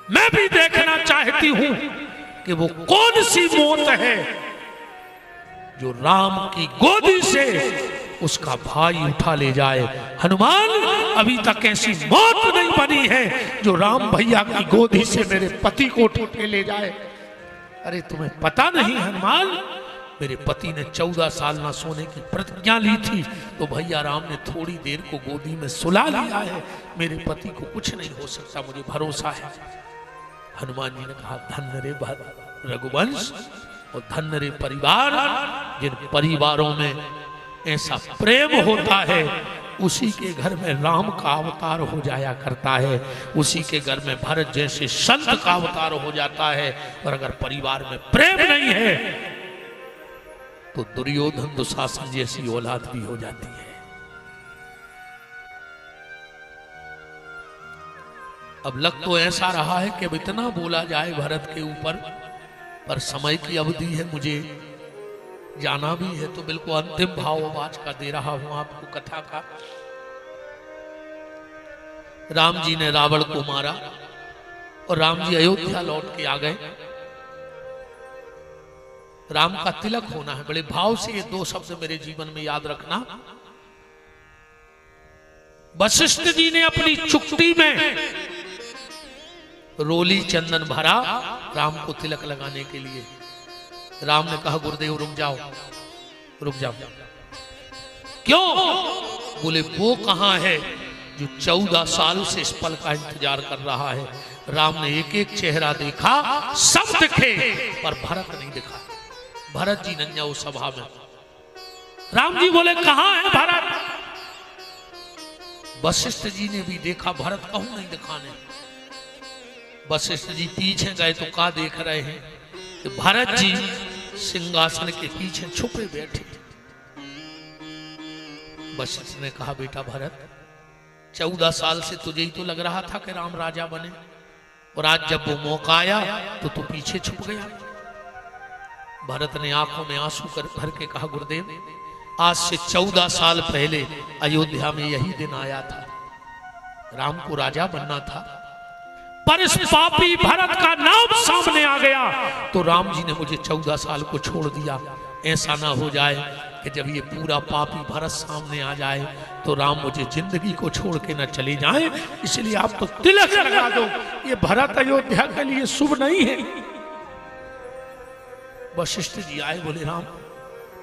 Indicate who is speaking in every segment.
Speaker 1: मैं भी देखना चाहती हूं कि वो कौन सी मौत है जो राम की गोदी से उसका भाई उठा ले जाए। हनुमान, अभी तक ऐसी मौत नहीं बनी है जो राम भैया की गोदी से मेरे पति को उठा के ले जाए। अरे तुम्हें पता नहीं हनुमान, मेरे पति ने 14 साल ना सोने की प्रतिज्ञा ली थी, तो भैया राम ने थोड़ी देर को गोदी में सुला लिया है। मेरे पति को कुछ नहीं हो सकता, मुझे भरोसा है। हनुमान जी ने कहा, धन्य रे रघुवंश और धन्य रे परिवार, जिन परिवारों में ऐसा प्रेम होता है उसी के घर में राम का अवतार हो जाया करता है, उसी के घर में भरत जैसे संत का अवतार हो जाता है। और अगर परिवार में प्रेम नहीं है तो दुर्योधन दुशासन जैसी औलाद भी हो जाती है। अब लग तो ऐसा रहा है कि अब इतना बोला जाए भरत के ऊपर, पर समय की अवधि है, मुझे जाना भी है, तो बिल्कुल अंतिम भाव आज का दे रहा हूं आपको कथा का। राम जी ने रावण को मारा और राम जी अयोध्या लौट के आ गए। राम का तिलक होना है, बड़े भाव से ये 2 शब्द मेरे जीवन में याद रखना। वशिष्ठ जी ने अपनी चुक्ति में रोली चंदन भरा राम को तिलक लगाने के लिए। राम ने कहा, गुरुदेव रुक जाओ, रुक जाओ। क्यों? बोले वो कहां है जो 14 साल से इस पल का इंतजार कर रहा है। राम ने एक एक चेहरा देखा, सब दिखे, पर भरत नहीं दिखा। भरत जी नहीं उस सभा में। राम जी बोले, कहां है भरत? वशिष्ठ जी ने भी देखा, भरत कहूं नहीं दिखाने। वशिष्ठ जी पीछे गए तो क्या देख रहे हैं कि भरत जी सिंहासन के पीछे छुपे बैठे। वशिष्ठ ने कहा, बेटा भरत, 14 साल से तुझे ही तो लग रहा था कि राम राजा बने, और आज जब वो मौका आया तो तू पीछे छुप गया। भरत ने आंखों में आंसू भर के कहा, गुरुदेव, आज से 14 साल पहले अयोध्या में यही दिन आया था, राम को राजा बनना था, पर इस पापी भरत का नाम सामने आ गया तो राम जी ने मुझे 14 साल को छोड़ दिया। ऐसा ना हो जाए कि जब ये पूरा पापी भरत सामने आ जाए तो राम मुझे जिंदगी को छोड़ के न चले जाए, इसलिए आप तो तिलक लगा दो, ये भरत अयोध्या के लिए शुभ नहीं है। वशिष्ठ जी आए, बोले, राम,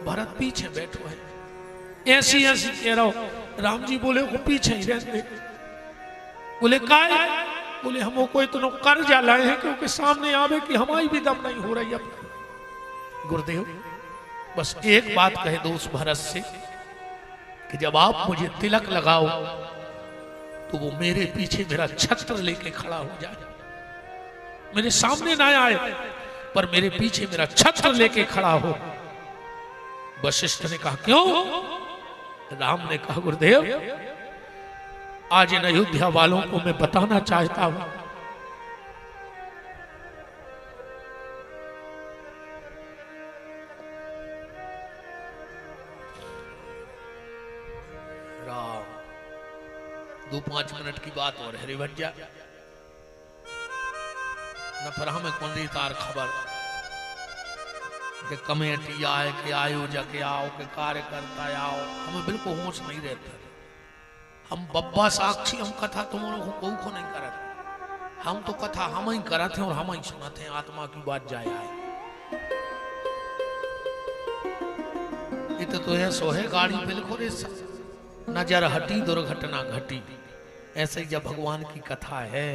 Speaker 1: भरत पीछे बैठो है, ऐसी ऐसी कह रहा हो। राम जी बोले, वो पीछे ही रहते। बोले, काय? बोले, हमको कोई तो कर्जा लाए हैं क्योंकि सामने आवे कि हमारी भी दम नहीं हो रही। अब गुरुदेव, बस एक बात कह दो उस भरत से कि जब आप मुझे तिलक लगाओ तो वो मेरे पीछे मेरा छत्र लेके खड़ा हो जाए, मेरे सामने ना आए पर मेरे पीछे मेरा छत्र लेके खड़ा हो। वशिष्ठ ने कहा, क्यों? राम ने कहा, गुरुदेव, आज इन अयोध्या वालों को मैं बताना चाहता हूं राम 2-5 मिनट की बात और है रिवट जा न, पर हमें कौन दी तार खबर कि कमेटी आए, कि आयोजक आओ, कि कार्यकर्ता आओ, हमें बिल्कुल होश नहीं रहता। हम बब्बा साक्षी, हम कथा तुम लोगों को नहीं करते, हम तो कथा हम ही करते हैं और हम ही सुनाते हैं। आत्मा की बात जाए आए इत तो है सोहे गाड़ी बिल्कुल नजर हटी दुर्घटना घटी। ऐसे ही जब भगवान की कथा है,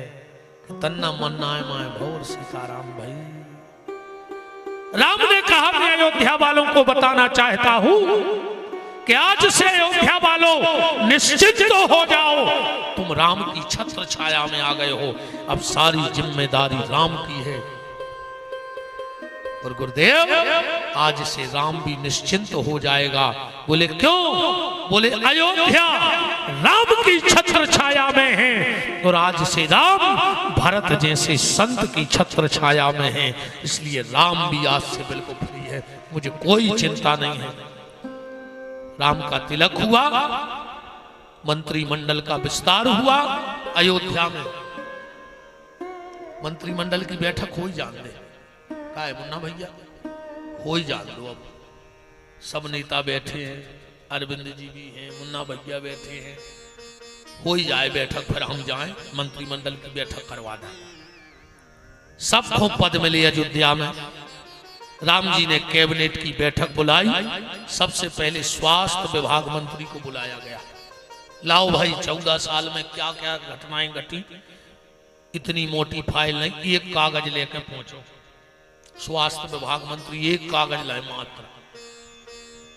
Speaker 1: तन्ना मन्ना माए भोर सीताराम भाई। राम ने कहा, मैं अयोध्या वालों को बताना चाहता हूं कि आज से अयोध्या वालों निश्चित तो हो जाओ, तुम राम की छत्र छाया में आ गए हो, अब सारी जिम्मेदारी राम की है। और गुरुदेव, आज से राम भी निश्चिंत हो जाएगा। बोले, क्यों? बोले, अयोध्या राम की छत्र छाया में है और आज से राम भरत जैसे संत की छत्र छाया में है, इसलिए राम भी आज से बिल्कुल फ्री है, मुझे कोई चिंता नहीं है। राम का तिलक हुआ, मंत्रिमंडल का विस्तार हुआ अयोध्या में। मंत्रिमंडल की बैठक हो ही जान दे। का है मुन्ना भैया, हो ही जान दो। अब सब नेता बैठे हैं, अरविंद जी भी हैं, मुन्ना भैया बैठे हैं, हो ही जाए बैठक, फिर हम जाएं मंत्रिमंडल की बैठक करवा दें। सबको पद मिले अयोध्या में। राम जी ने कैबिनेट की बैठक बुलाई। सबसे पहले स्वास्थ्य विभाग मंत्री को बुलाया गया। लाओ भाई 14 साल में क्या क्या घटनाएं घटी, इतनी मोटी फाइल नहीं, एक कागज लेकर पहुंचो। स्वास्थ्य विभाग मंत्री एक कागज लाए मात्र।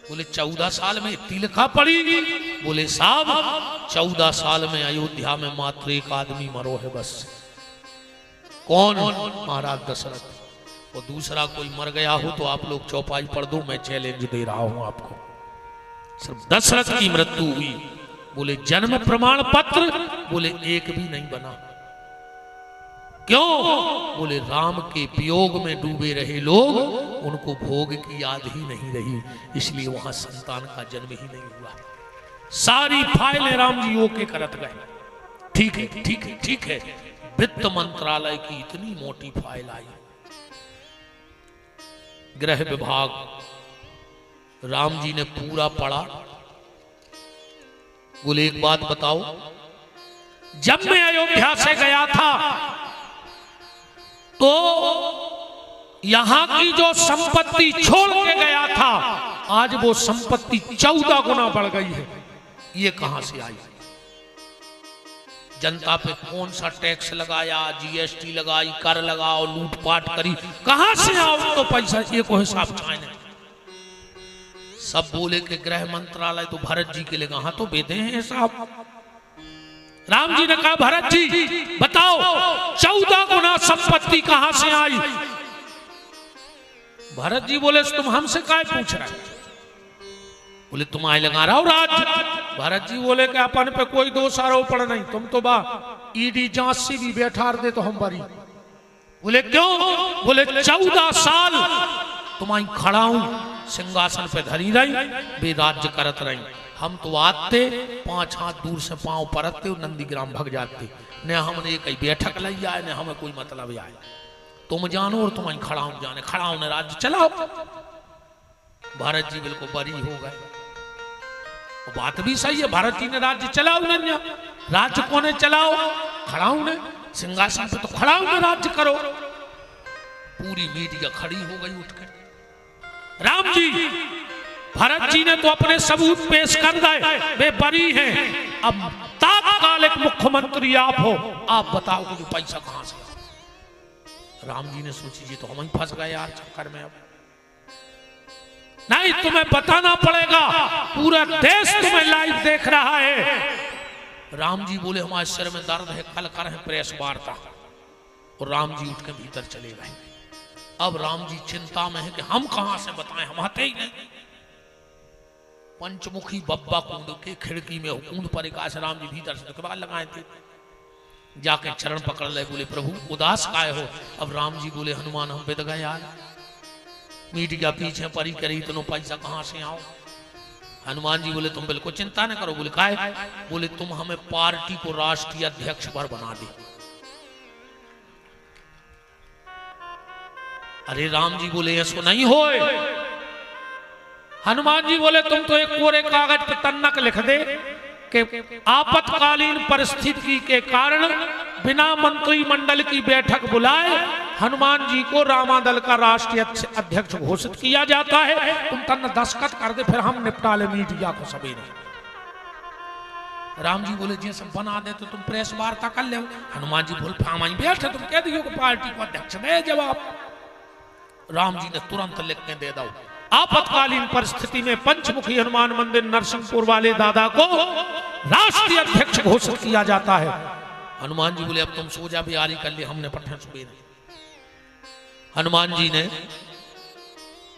Speaker 1: बोले 14 साल में इतनी लिखा पड़ी? बोले साहब 14 साल में अयोध्या में मात्र एक आदमी मरो है बस। कौन? महाराज दशरथ। और दूसरा कोई मर गया हो तो आप लोग चौपाई पढ़ दो, मैं चैलेंज दे रहा हूं आपको। सिर्फ दशरथ की मृत्यु हुई। बोले जन्म प्रमाण पत्र? बोले एक भी नहीं बना। क्यों? बोले राम के वियोग में डूबे रहे लोग, उनको भोग की याद ही नहीं रही, इसलिए वहां संतान का जन्म ही नहीं हुआ। सारी फाइलें राम जी ओके करत गए। ठीक है ठीक है ठीक है। वित्त मंत्रालय की इतनी मोटी फाइल आई। गृह विभाग राम जी ने पूरा पढ़ा। बोले एक बात बताओ, जब मैं अयोध्या से गया था तो यहां की जो संपत्ति छोड़ के गया था, आज वो संपत्ति 14 गुना बढ़ गई है। ये कहां से आई? जनता पे कौन सा टैक्स लगाया, जीएसटी लगाई, कर लगाओ, लूटपाट करी, कहां से आओ तो पैसा? ये को हिसाब चाहे। सब बोले कि गृह मंत्रालय तो भरत जी के लिए, कहां तो बेदे हैं साहब। राम जी ने कहा भरत जी बताओ 14 गुना संपत्ति कहां से आई? भरत जी बोले तुम हमसे काय पूछ रहे? बोले तुम आए लगा रहा हो राज। भरत जी बोले कि अपन पे कोई दोष आरोपण नहीं, तुम तो बा ईडी जांच से भी बैठा दे तो हम बरी। बोले क्यों? बोले 14 साल तुम्हारी खड़ा हूं, सिंहासन पे धरी रही, वे राज्य करत रही। हम तो आते 5 हाथ दूर से पांव परतते नंदीग्राम भग जाते, न हमने कहीं बैठक लाई आए, न हमें कोई मतलब आए। तुम जानो और तुम्हारी खड़ा हूं जाने, खड़ा हूं ने राज्य चलाओ। भारत जी बिल्कुल बरी हो गए। बात भी सही है, भारत जी ने राज्य चलाओ न, राज्य को ने चलाओ, खड़ा हूं ने सिंहासन पे तो खड़ा हूं ने राज्य करो। पूरी मीडिया खड़ी हो गई उठ के। राम जी भरत जी ने तो अपने सबूत पेश कर दिए, वे बरी हैं। अब तात्कालिक मुख्यमंत्री आप हो, आप बताओ कि पैसा कहां से? राम जी ने सोची जी तो हम ही फंस गए यार चक्कर में। अब नहीं, तुम्हें बताना पड़ेगा, पूरा देश तुम्हें लाइव देख रहा है। राम जी बोले हमारे सिर में दर्द है, कल कर है प्रेस वार्ता। और राम जी उठ के भीतर चले गए। अब राम जी चिंता में है कि हम कहां से बताएं, हम आते ही नहीं। पंचमुखी बब्बा कुंड के खिड़की में कुंड पर एक राम जी भीतर से दुकान लगाए थे। जाके चरण पकड़ ले, बोले प्रभु उदास काहे हो? अब राम जी बोले हनुमान हम बेद गए यार, मीडिया पीछे परी करी, इतनो पैसा कहां से आओ? हनुमान जी बोले तुम बिल्कुल चिंता न करो। बोले काहे? बोले तुम हमें पार्टी को राष्ट्रीय अध्यक्ष पर बना दे। अरे राम जी बोले ऐसा नहीं होए। हनुमान जी बोले तुम तो एक कोरे कागज पे तन्नक लिख दे कि आपातकालीन परिस्थिति के कारण बिना मंत्रिमंडल की बैठक बुलाए हनुमान जी को रामादल का राष्ट्रीय अध्यक्ष घोषित किया जाता है। तुम तन्न दस्तखत कर दे, फिर हम निपटा ले मीडिया को सवेरे। राम जी बोले जी सब बना दे तो तुम प्रेस वार्ता कर ले। हनुमान जी बोले फामाई बैठे, तुम कह दियो कि पार्टी को अध्यक्ष दे जवाब। राम जी ने तुरंत लिख के दे दो, आपातकालीन परिस्थिति में पंचमुखी हनुमान मंदिर नरसिंहपुर वाले दादा को राष्ट्रीय अध्यक्ष घोषित किया जाता है। हनुमान जी बोले अब तुम सो जा, बिहारी कर ले, हमने पठन सुबेरे। हनुमान जी ने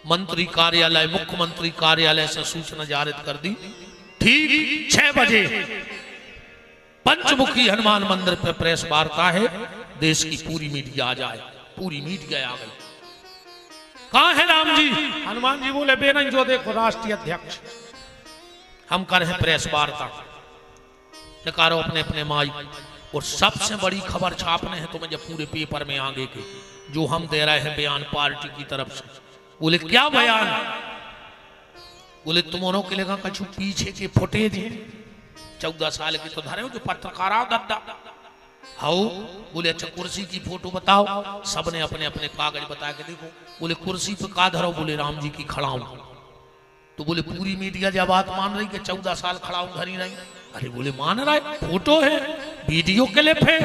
Speaker 1: मंत्री कार्यालय, मुख्यमंत्री कार्यालय से सूचना जारी कर दी। ठीक 6 बजे पंचमुखी हनुमान मंदिर पर प्रेस वार्ता है, देश की पूरी मीडिया आ जाए। पूरी मीडिया आ गई। कहां है राम जी? हनुमान जी बोले बेनई जो देखो राष्ट्रीय अध्यक्ष, हम कर हैं प्रेस वार्ता। निकारो अपने अपने माई। और सबसे बड़ी खबर छापने हैं तुम्हें जब पूरे पेपर में आगे के जो हम दे रहे हैं बयान पार्टी की तरफ से। बोले क्या बयान? बोले तुम्हारों के लेगा कछु पीछे के फुटेज हैं 14 साल के तो धरे हो जो पत्रकार दद्दा हाउ। बोले अच्छा कुर्सी की फोटो बताओ। सबने अपने अपने कागज बता के देखो। बोले कुर्सी पे का धरो? बोले राम जी की खड़ा हूं। तो बोले पूरी मीडिया जब बात मान रही कि 14 साल खड़ा हूं धरी नहीं। अरे बोले मान रहा है, फोटो है, वीडियो क्लिप है।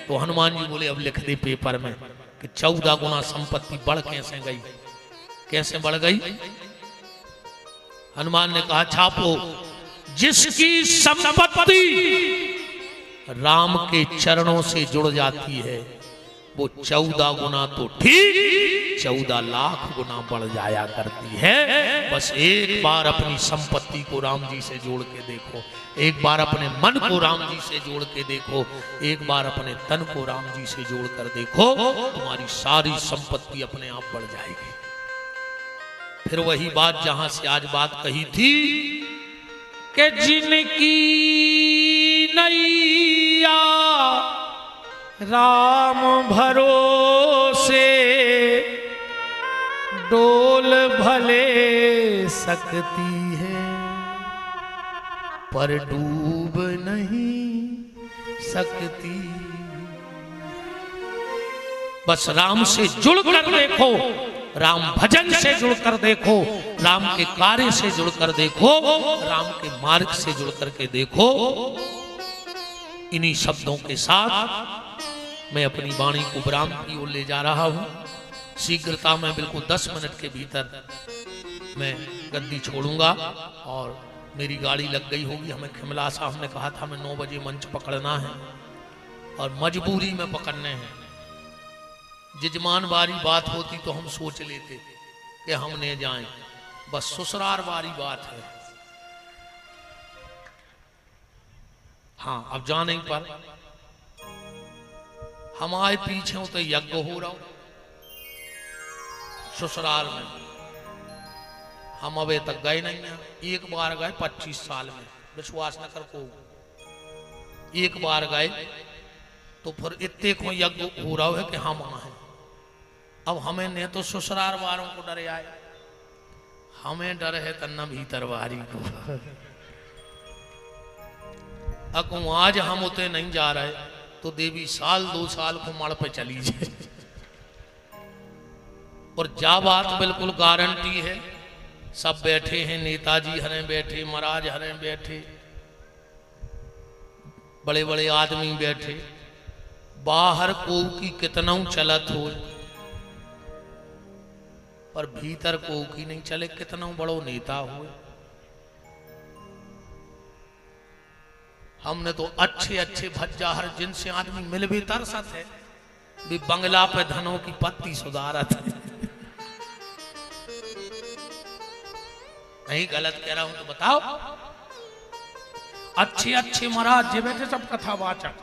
Speaker 1: तो हनुमान जी बोले अब लिख दे पेपर में कि 14 गुना संपत्ति बढ़ कैसे गई, कैसे बढ़ गई। हनुमान ने कहा छापो, जिसकी संपत्ति राम के चरणों से जुड़ जाती है वो 14 गुना तो ठीक 14 लाख गुना बढ़ जाया करती है। बस एक बार अपनी संपत्ति को राम जी से जोड़ के देखो, एक बार अपने मन को राम जी से जोड़ के देखो, एक बार अपने तन को राम जी से जोड़ कर देखो, तुम्हारी सारी संपत्ति अपने आप बढ़ जाएगी। फिर वही बात जहां से आज बात कही थी कि जिनकी नैया राम भरोसे डोल भले सकती है पर डूब नहीं सकती। बस राम से जुड़कर देखो, राम भजन से जुड़कर देखो, राम के कार्य से जुड़कर देखो, राम के मार्ग से जुड़कर के देखो। इन्हीं शब्दों के साथ मैं अपनी वाणी को विराम की ओर ले जा रहा हूं। शीघ्रता में बिल्कुल 10 मिनट के भीतर मैं गद्दी छोड़ूंगा और मेरी गाड़ी लग गई होगी। हमें खिमला साहब ने कहा था हमें 9 बजे मंच पकड़ना है और मजबूरी में पकड़ने हैं। जजमान वारी बात होती तो हम सोच लेते कि हम नहीं जाएं, बस ससुराल वारी बात है। हाँ अब जाने पर हमारे पीछे तो यज्ञ हो रहा ससुराल में, हम अबे तक गए नहीं हैं। एक बार गए 25 साल में, विश्वास न कर को एक बार गए तो फिर इतने को यज्ञ हो रहा है कि हम वहां हैं। अब हमें ने तो ससुराल वालों को डरे आए, हमें डर है तन्ना भीतर वारी को। अब आज हम उतने नहीं जा रहे तो देवी साल 2 साल को मड़ पे चली जाए। और जा बात बिल्कुल गारंटी है, सब बैठे हैं, नेताजी हरे बैठे, महाराज हरे बैठे, बड़े बड़े आदमी बैठे, बाहर को की कितना चलत हो पर भीतर को की नहीं चले, कितना बड़ो नेता हो। हमने तो अच्छे अच्छे भज्जा हर जिनसे आदमी मिल भी तरसत है, भी बंगला पे धनों की पत्ती सुधारत है। नहीं गलत कह रहा हूं तो बताओ। अच्छे अच्छे महाराज जे बैठे सब कथावाचक,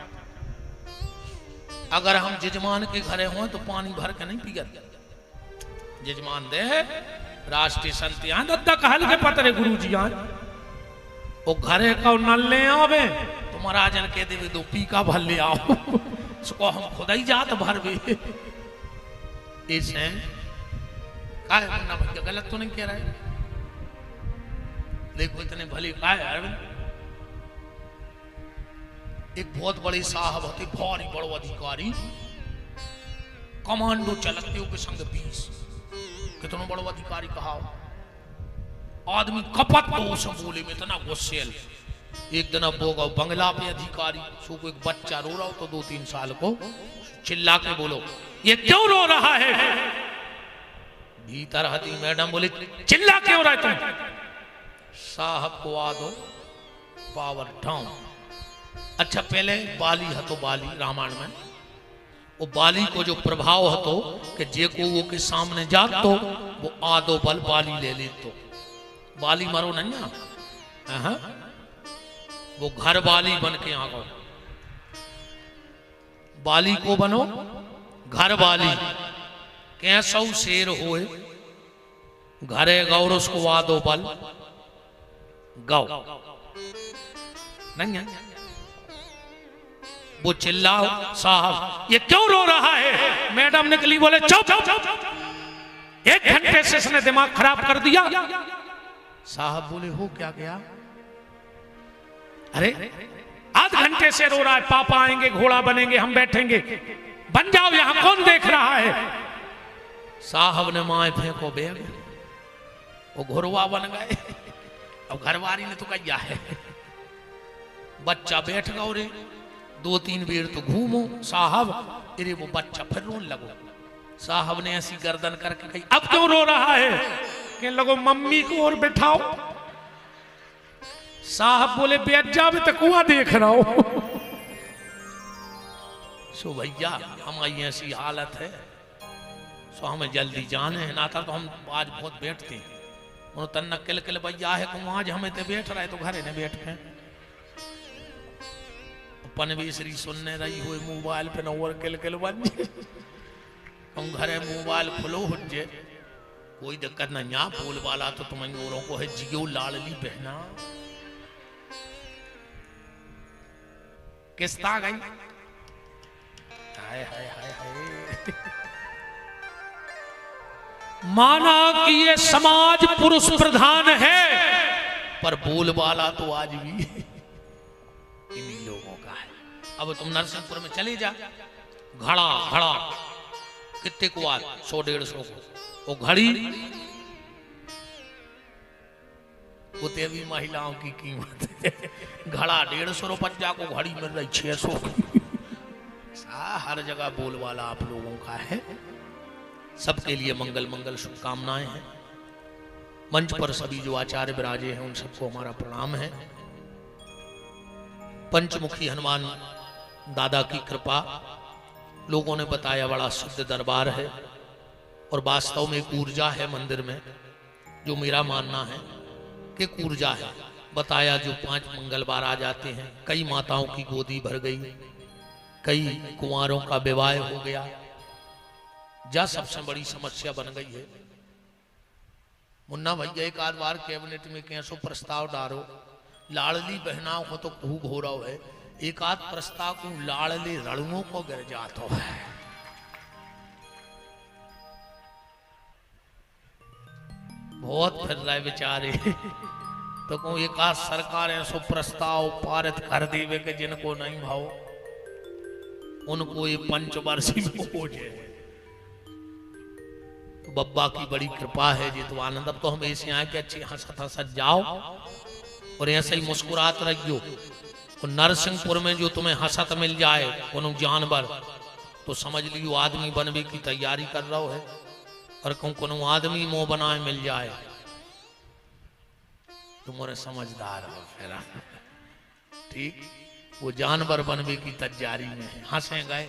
Speaker 1: अगर हम जजमान के घरे हों तो पानी भर के नहीं पियत। जजमान दे राष्ट्रीय संत यहाँ दद्दा कहल के पतरे गुरु जी यहाँ वो घरे का नल ले आवे तो महाराजन कह दे 2 पी का भर ले आओ, उसको हम खुद ही जात भर भी। ऐसे का है गलत तो नहीं कह रहा है, देखो इतने भले का है अरविंद। एक बहुत बड़े साहब होते, भारी बड़ो अधिकारी, कमांडो चलते हो के संग 20, कितना बड़ो अधिकारी कहा आदमी कपट तो उस बोले में इतना गुस्सेल। एक दिन अब होगा बंगला पे अधिकारी सो को एक बच्चा रो रहा हो तो 2-3 साल को चिल्ला के बोलो ये क्यों रो रहा है। भीतर हती मैडम बोले चिल्ला क्यों रहा तुम। साहब को आ दो पावर डाउन। अच्छा पहले बाली हतो, बाली रामायण में वो बाली को जो प्रभाव हतो कि जे को वो के सामने जात तो वो आदो बल बाली ले ले तो बाली मरो नहीं ना, वो घर बाली बन के आ गो। बाली को बनो घर बाली, कैसौ शेर होए घरे गौर उसको वादो बल गौ नहीं है। वो चिल्लाओ साहब ये क्यों रो रहा है। मैडम निकली, बोले चुप, 1 घंटे से इसने दिमाग खराब कर दिया। साहब बोले हो क्या गया? अरे आध घंटे से रो रहा है, पापा आएंगे, घोड़ा बनेंगे, हम बैठेंगे, बन जाओ, यहां कौन देख रहा है। साहब ने माए फेंको बैग, वो घोरवा बन गए। अब घरवारी ने तो कहा है, बच्चा बैठ गया रे, 2-3 बेर तो घूमो साहब, अरे वो बच्चा फिर रोने लगो। साहब ने ऐसी गर्दन करके कही अब क्यों रो रहा है? कहने लगो मम्मी को और बैठाओ। साहब बोले बैठ जा, मैं तो कुआं देख रहा हूं। सो भैया हमारी ऐसी हालत है, सो हमें जल्दी जाने है, ना था तो हम आज बहुत बैठते हैं। तन्ना किल किल भैया है तुम आज हमें तो बैठ रहा है, तो घरे ने बैठ गए। पनवेसरी सुनने रही हुए मोबाइल पे नवर किल किल बन तुम घरे मोबाइल खुलो हुज्जे, कोई दिक्कत ना, यहाँ बोल वाला तो तुम औरों को है जियो लाडली बहना। किस्ता गई, हाय हाय हाय हाय। माना कि ये समाज पुरुष प्रधान है, पर बोलबाला तो आज भी इन्हीं लोगों का है। अब तुम नरसिंहपुर में चले जा, घड़ा घड़ा कितने को आज 100-150 को वो घड़ी, उतने भी महिलाओं की कीमत है। घड़ा 150 रुपया को, घड़ी मिल रही 600 की। हर जगह बोलबाला आप लोगों का है। सबके लिए मंगल मंगल शुभकामनाएं हैं। मंच पर सभी जो आचार्य विराजे हैं उन सबको हमारा प्रणाम है। पंचमुखी हनुमान दादा की कृपा, लोगों ने बताया बड़ा शुद्ध दरबार है और वास्तव में एक ऊर्जा है मंदिर में, जो मेरा मानना है कि ऊर्जा है। बताया जो 5 मंगलवार आ जाते हैं, कई माताओं की गोदी भर गई, कई कुंवारों का विवाह हो गया, जा सबसे बड़ी समस्या बन गई है। मुन्ना भैया एक आध बार कैबिनेट में कैसो प्रस्ताव डालो, लाड़ली बहनाओं को तो खूब हो रहा है, एक आध प्रस्ताव को लाड़ले रणुओं को गिर जाता है। बहुत फिर रहे बेचारे, तो कहूँ एक आध सरकार ऐसो प्रस्ताव पारित कर देवे कि जिनको नहीं भाव उनको ये पंचवर्षी हो जाए। बब्बा की बड़ी कृपा है जी, तो आनंद। अब तो हम ऐसे आए कि अच्छे हंसत हंसत जाओ और ऐसे ही मुस्कुरात रहियो। और नरसिंहपुर में जो तुम्हें हंसत मिल जाए कोनो जानवर, तो समझ लियो आदमी बनने की तैयारी कर रहा है। और कहूँ कोनो आदमी मुंह बनाए मिल जाए, तुम्हारे समझदार हो फिर ठीक, वो जानवर बनने की तैयारी में हंसे गए।